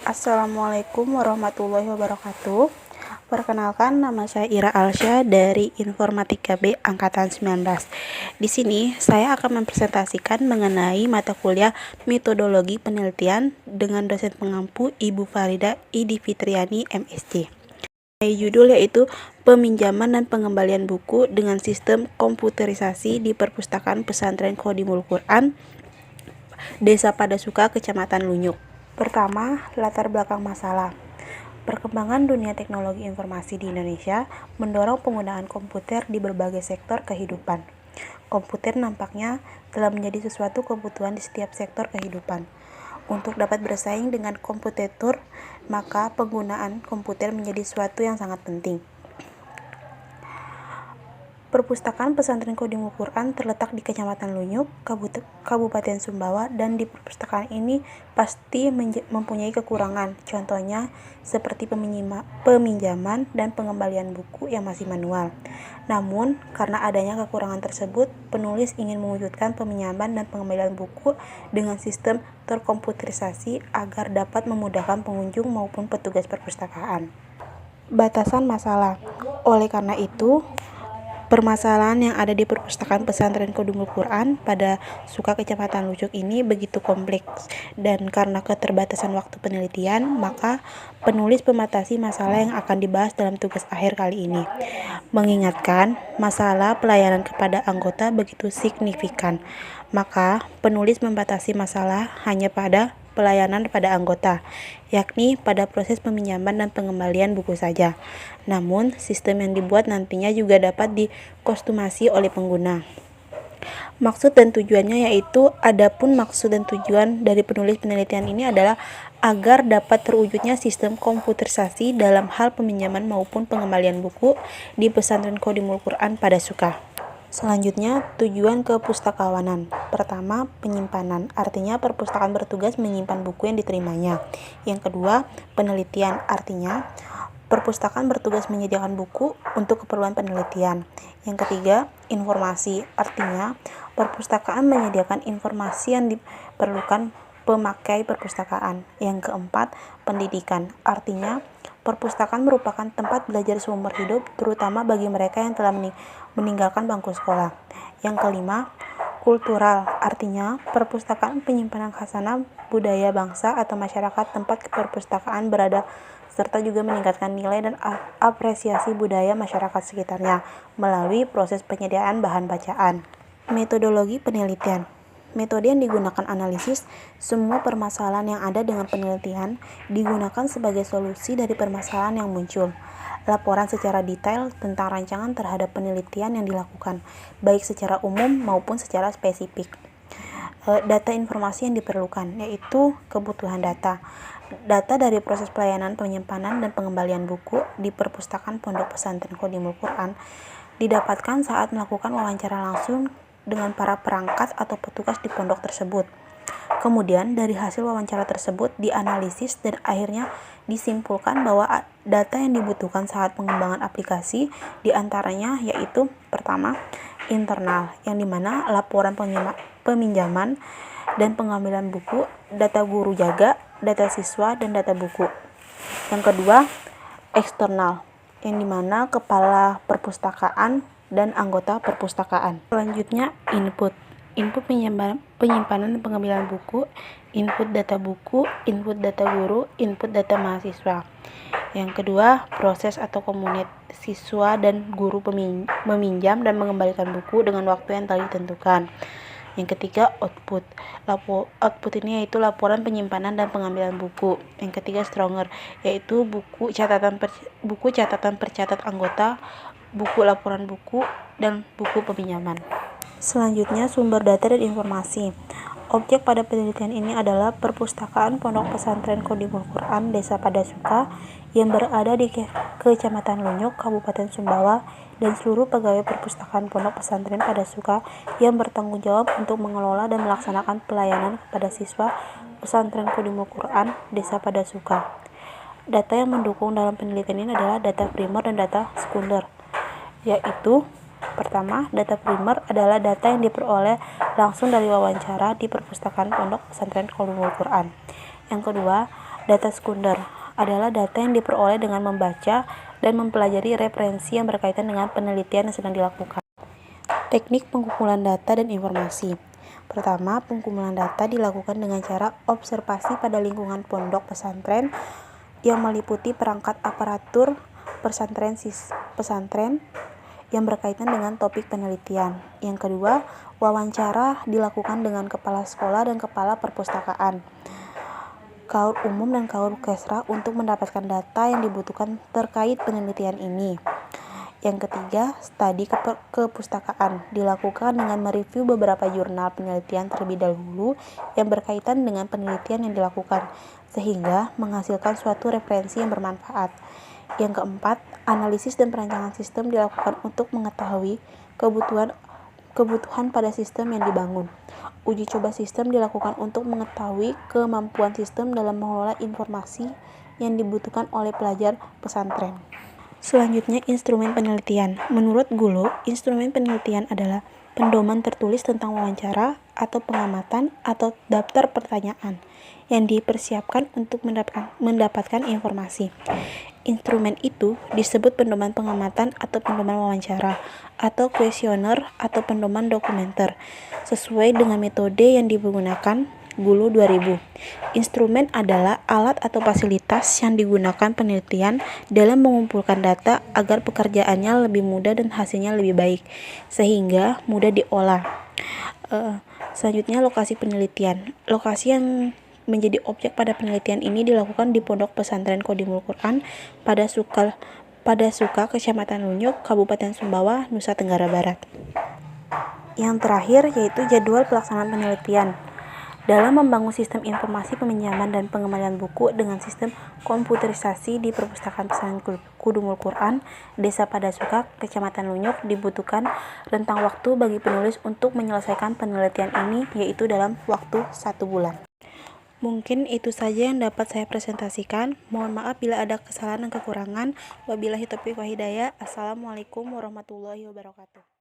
Assalamualaikum warahmatullahi wabarakatuh. Perkenalkan, nama saya Ira Alsya dari Informatika B angkatan 19. Di sini saya akan mempresentasikan mengenai mata kuliah Metodologi Penelitian dengan dosen pengampu Ibu Farida Idi Fitriani MSc. Judul yaitu Peminjaman dan Pengembalian Buku dengan Sistem Komputerisasi di Perpustakaan Pesantren Khodimul Quran, Desa Padasuka, Kecamatan Lunyuk. Pertama, latar belakang masalah. Perkembangan dunia teknologi informasi di Indonesia mendorong penggunaan komputer di berbagai sektor kehidupan. Komputer nampaknya telah menjadi sesuatu kebutuhan di setiap sektor kehidupan. Untuk dapat bersaing dengan kompetitor, maka penggunaan komputer menjadi sesuatu yang sangat penting. Perpustakaan Pesantren Khodimul Quran terletak di Kecamatan Lunyuk, Kabupaten Sumbawa, dan di perpustakaan ini pasti mempunyai kekurangan, contohnya seperti peminjaman dan pengembalian buku yang masih manual. Namun, karena adanya kekurangan tersebut, penulis ingin mewujudkan peminjaman dan pengembalian buku dengan sistem terkomputerisasi agar dapat memudahkan pengunjung maupun petugas perpustakaan. Batasan masalah. Oleh karena itu, permasalahan yang ada di perpustakaan pesantren Khodimul Quran pada Suka Kecamatan Lunyuk ini begitu kompleks, dan karena keterbatasan waktu penelitian, maka penulis membatasi masalah yang akan dibahas dalam tugas akhir kali ini. Mengingatkan masalah pelayanan kepada anggota begitu signifikan, maka penulis membatasi masalah hanya pada pelayanan pada anggota, yakni pada proses peminjaman dan pengembalian buku saja. Namun, sistem yang dibuat nantinya juga dapat dikostumasi oleh pengguna. Maksud dan tujuannya yaitu, adapun maksud dan tujuan dari penulis penelitian ini adalah agar dapat terwujudnya sistem komputerisasi dalam hal peminjaman maupun pengembalian buku di pesantren Khodimul Quran pada Suka. Selanjutnya, tujuan kepustakawanan. Pertama, penyimpanan, artinya perpustakaan bertugas menyimpan buku yang diterimanya. Yang kedua, penelitian, artinya perpustakaan bertugas menyediakan buku untuk keperluan penelitian. Yang ketiga, informasi, artinya perpustakaan menyediakan informasi yang diperlukan pemakai perpustakaan. Yang keempat, pendidikan, artinya perpustakaan merupakan tempat belajar seumur hidup, terutama bagi mereka yang telah meninggalkan bangku sekolah. Yang kelima, kultural, artinya perpustakaan penyimpanan khasanah budaya bangsa atau masyarakat tempat perpustakaan berada, serta juga meningkatkan nilai dan apresiasi budaya masyarakat sekitarnya melalui proses penyediaan bahan bacaan. Metodologi penelitian. Metode yang digunakan analisis semua permasalahan yang ada dengan penelitian digunakan sebagai solusi dari permasalahan yang muncul. Laporan secara detail tentang rancangan terhadap penelitian yang dilakukan, baik secara umum maupun secara spesifik. Data informasi yang diperlukan, yaitu kebutuhan data. Data dari proses pelayanan penyimpanan dan pengembalian buku di perpustakaan Pondok Pesantren Khodimul Quran didapatkan saat melakukan wawancara langsung dengan para perangkat atau petugas di pondok tersebut. Kemudian dari hasil wawancara tersebut dianalisis dan akhirnya disimpulkan bahwa data yang dibutuhkan saat pengembangan aplikasi diantaranya yaitu pertama, internal, yang dimana laporan peminjaman dan pengambilan buku, data guru jaga, data siswa, dan data buku. Yang kedua, eksternal, yang dimana kepala perpustakaan dan anggota perpustakaan. Selanjutnya, input penyimpanan dan pengambilan buku, input data buku, input data guru, input data mahasiswa. Yang kedua, proses atau komunitas siswa dan guru meminjam dan mengembalikan buku dengan waktu yang telah ditentukan. Yang ketiga, output. Output ini yaitu laporan penyimpanan dan pengambilan buku. Yang ketiga, stronger, yaitu buku catatan percatat anggota, buku laporan buku, dan buku peminjaman. Selanjutnya, sumber data dan informasi. Objek pada penelitian ini adalah perpustakaan Pondok Pesantren Khodimul Quran Desa Padasuka yang berada di Kecamatan Lunyuk, Kabupaten Sumbawa, dan seluruh pegawai perpustakaan Pondok Pesantren Padasuka yang bertanggung jawab untuk mengelola dan melaksanakan pelayanan kepada siswa Pesantren Khodimul Quran Desa Padasuka. Data yang mendukung dalam penelitian ini adalah data primer dan data sekunder, yaitu pertama, data primer adalah data yang diperoleh langsung dari wawancara di perpustakaan Pondok Pesantren Khodimul Quran. Yang kedua, Data sekunder adalah data yang diperoleh dengan membaca dan mempelajari referensi yang berkaitan dengan penelitian yang sedang dilakukan. Teknik pengumpulan data dan informasi. Pertama, pengumpulan data dilakukan dengan cara observasi pada lingkungan pondok pesantren yang meliputi perangkat aparatur pesantren yang berkaitan dengan topik penelitian. Yang kedua, wawancara dilakukan dengan kepala sekolah dan kepala perpustakaan, kaur umum dan kaur kesra untuk mendapatkan data yang dibutuhkan terkait penelitian ini. Yang ketiga, studi kepustakaan dilakukan dengan mereview beberapa jurnal penelitian terlebih dahulu yang berkaitan dengan penelitian yang dilakukan, sehingga menghasilkan suatu referensi yang bermanfaat. Yang keempat, analisis dan perancangan sistem dilakukan untuk mengetahui kebutuhan pada sistem yang dibangun. Uji coba sistem dilakukan untuk mengetahui kemampuan sistem dalam mengelola informasi yang dibutuhkan oleh pelajar pesantren. Selanjutnya, instrumen penelitian. Menurut Gulo, instrumen penelitian adalah pedoman tertulis tentang wawancara atau pengamatan atau daftar pertanyaan yang dipersiapkan untuk mendapatkan informasi. Instrumen itu disebut pedoman pengamatan atau pedoman wawancara atau kuesioner atau pedoman dokumenter sesuai dengan metode yang digunakan Gulo 2000. Instrumen adalah alat atau fasilitas yang digunakan penelitian dalam mengumpulkan data agar pekerjaannya lebih mudah dan hasilnya lebih baik, sehingga mudah diolah. Selanjutnya, lokasi penelitian. Lokasi yang menjadi objek pada penelitian ini dilakukan di Pondok Pesantren Qadimul Quran pada Suka, Kecamatan Lunyuk, Kabupaten Sumbawa, Nusa Tenggara Barat. Yang terakhir yaitu jadwal pelaksanaan penelitian. Dalam membangun sistem informasi peminjaman dan pengembalian buku dengan sistem komputerisasi di Perpustakaan Pesantren Qadimul Quran, Desa Padasuka, Kecamatan Lunyuk, dibutuhkan rentang waktu bagi penulis untuk menyelesaikan penelitian ini, yaitu dalam waktu 1 bulan. Mungkin itu saja yang dapat saya presentasikan. Mohon maaf bila ada kesalahan dan kekurangan. Wabillahi taufiq wal hidayah. Assalamualaikum warahmatullahi wabarakatuh.